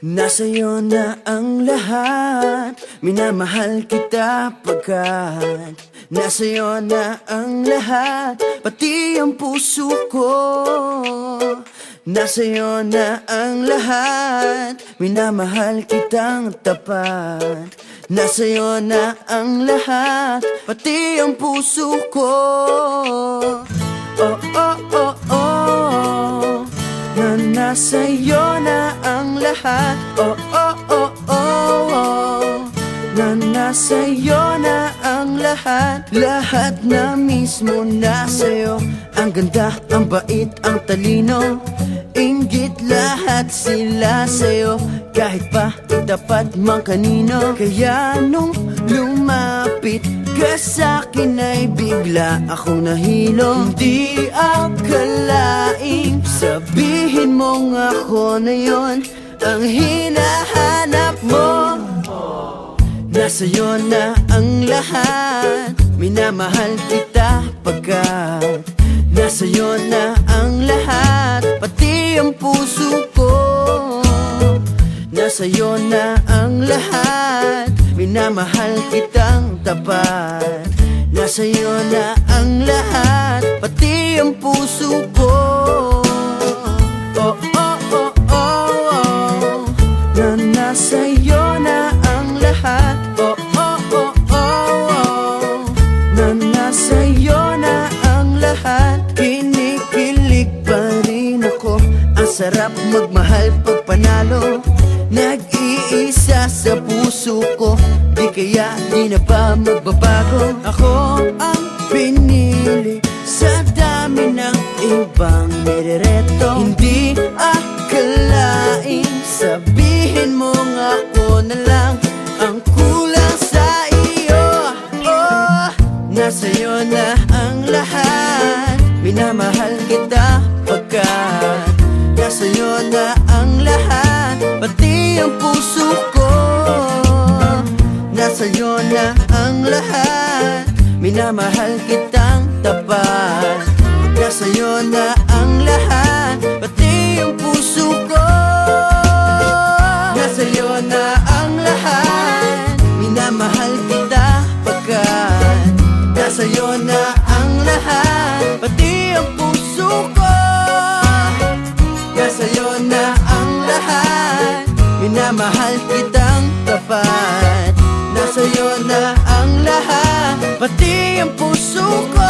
Nasa'yo na ang lahat, minamahal kita pagkat nasa'yo na ang lahat, pati ang puso ko. Nasa'yo na ang lahat, minamahal kitang tapat. Nasa'yo na ang lahat, pati ang puso ko. Oh, oh, oh, oh, na nasa'yo na ang lahat. Oh, oh, oh, oh, na nasa'yo na ang lahat. Lahat na mismo nasa'yo. Ang ganda, ang bait, ang talino, inggit lahat sila sa'yo. Kahit pa itapat mang kanino. Kaya nung lumapit ka sa'kin ay bigla akong nahilo. Hindi akalaing sabihin mong ako na yon ang hinahanap mo. Nasa'yo na ang lahat, minamahal kita pagkat nasa'yo na ang lahat, pati ang puso ko. Nasa'yo na ang lahat, minamahal kitang tapat. Nasa'yo na ang lahat, pati ang puso ko. Oh, oh, oh, oh, oh, na nasa'yo na ang lahat. Oh, oh, oh, oh, oh, na nasa'yo na ang lahat. Kinikilig pa rin ako, ang sarap magmahal pag panalo. Nag-iisa sa puso ko, di kaya di na pa magbabago. Ako ang pinili sa dami ng ibang nirereto. Hindi akalaing sabihin mo nga ako na lang ang kulang sa iyo. Oh, nasa'yo na ang lahat, minamahal kita pagkat nasa'yo na ang lahat, pati ang puso ko. Nasa'yo na ang lahat, minamahal kitang tapat. Nasa'yo na ang lahat, pati ang puso ko. Nasa'yo na ang lahat, minamahal kita pagkat nasa'yo na ang lahat, pati ang puso ko. Nasa'yo na ang lahat, minamahal kitang tapat. Nasa'yo na ang lahat, pati ang puso ko.